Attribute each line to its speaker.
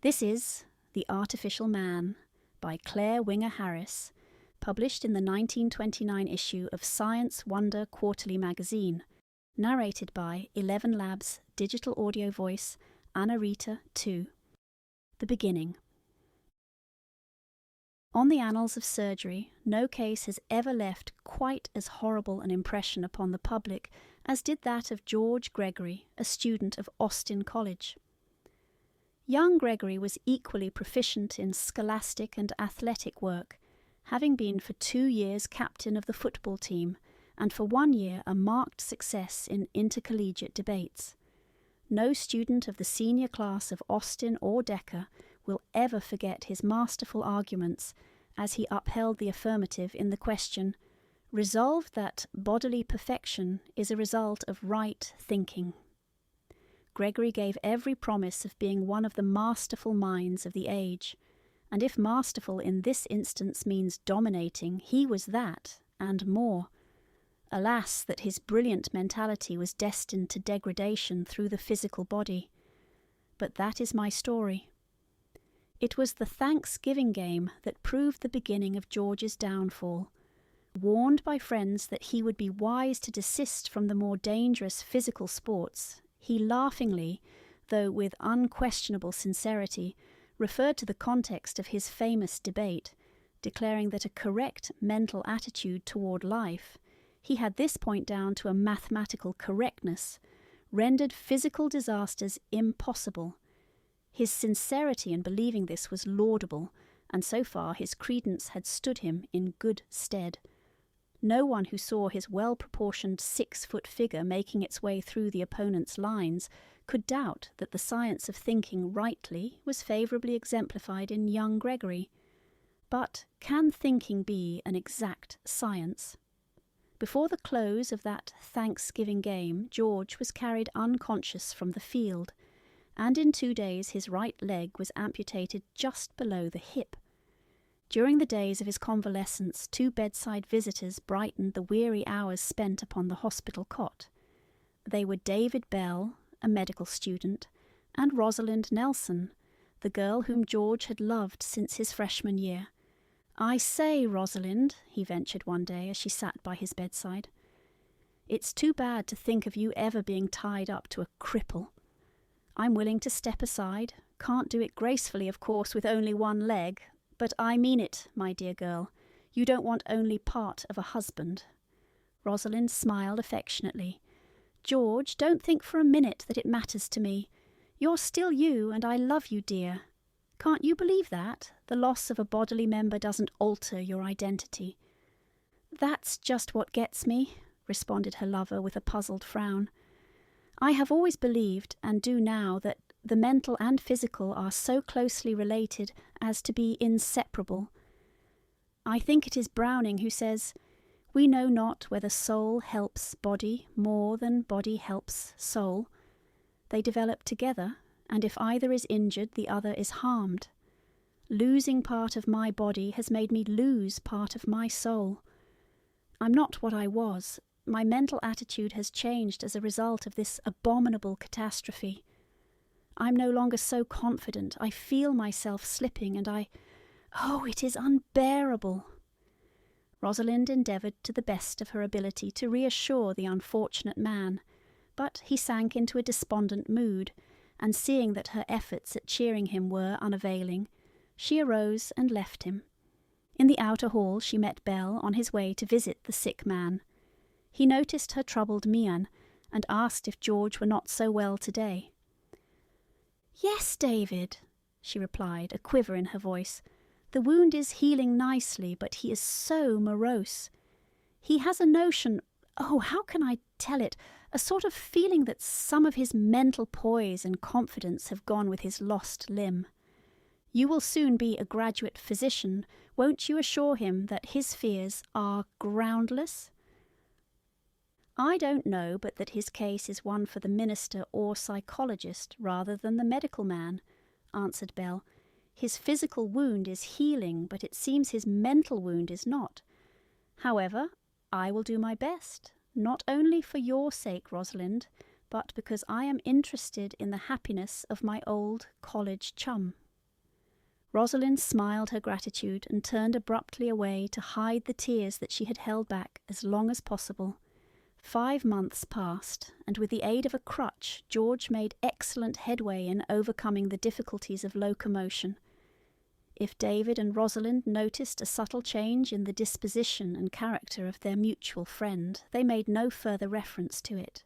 Speaker 1: This is The Artificial Man by Clare Winger Harris, published in the 1929 issue of Science Wonder Quarterly magazine, narrated by ElevenLabs digital audio voice Anna Rita 2. The beginning. On the annals of surgery, no case has ever left quite as horrible an impression upon the public as did that of George Gregory, a student of Austin College. Young Gregory was equally proficient in scholastic and athletic work, having been for 2 years captain of the football team and for 1 year a marked success in intercollegiate debates. No student of the senior class of Austin or Decker will ever forget his masterful arguments as he upheld the affirmative in the question, resolved that bodily perfection is a result of right thinking. Gregory gave every promise of being one of the masterful minds of the age, and if masterful in this instance means dominating, he was that, and more. Alas, that his brilliant mentality was destined to degradation through the physical body. But that is my story. It was the Thanksgiving game that proved the beginning of George's downfall. Warned by friends that he would be wise to desist from the more dangerous physical sports, he laughingly, though with unquestionable sincerity, referred to the context of his famous debate, declaring that a correct mental attitude toward life, he had this point down to a mathematical correctness, rendered physical disasters impossible. His sincerity in believing this was laudable, and so far his credence had stood him in good stead. No one who saw his well-proportioned 6-foot figure making its way through the opponent's lines could doubt that the science of thinking rightly was favourably exemplified in young Gregory. But can thinking be an exact science? Before the close of that Thanksgiving game, George was carried unconscious from the field, and in 2 days his right leg was amputated just below the hip. During the days of his convalescence, 2 bedside visitors brightened the weary hours spent upon the hospital cot. They were David Bell, a medical student, and Rosalind Nelson, the girl whom George had loved since his freshman year. "I say, Rosalind," he ventured one day as she sat by his bedside, "it's too bad to think of you ever being tied up to a cripple. I'm willing to step aside, can't do it gracefully, of course, with only 1 leg, but I mean it, my dear girl. You don't want only part of a husband." Rosalind smiled affectionately. "George, don't think for a minute that it matters to me. You're still you, and I love you, dear. Can't you believe that? The loss of a bodily member doesn't alter your identity." "That's just what gets me," responded her lover with a puzzled frown. "I have always believed, and do now, that the mental and physical are so closely related as to be inseparable. I think it is Browning who says, 'We know not whether soul helps body more than body helps soul. They develop together, and if either is injured, the other is harmed. Losing part of my body has made me lose part of my soul. I'm not what I was. My mental attitude has changed as a result of this abominable catastrophe. I'm no longer so confident. I feel myself slipping, and oh, it is unbearable." Rosalind endeavoured to the best of her ability to reassure the unfortunate man, but he sank into a despondent mood, and seeing that her efforts at cheering him were unavailing, she arose and left him. In the outer hall she met Bell on his way to visit the sick man. He noticed her troubled mien, and asked if George were not so well today. "Yes, David," she replied, a quiver in her voice. "The wound is healing nicely, but he is so morose. He has a notion, oh, how can I tell it, a sort of feeling that some of his mental poise and confidence have gone with his lost limb. You will soon be a graduate physician. Won't you assure him that his fears are groundless?" "I don't know but that his case is one for the minister or psychologist rather than the medical man," answered Bell. "His physical wound is healing, but it seems his mental wound is not. However, I will do my best, not only for your sake, Rosalind, but because I am interested in the happiness of my old college chum." Rosalind smiled her gratitude and turned abruptly away to hide the tears that she had held back as long as possible. 5 months passed, and with the aid of a crutch, George made excellent headway in overcoming the difficulties of locomotion. If David and Rosalind noticed a subtle change in the disposition and character of their mutual friend, they made no further reference to it.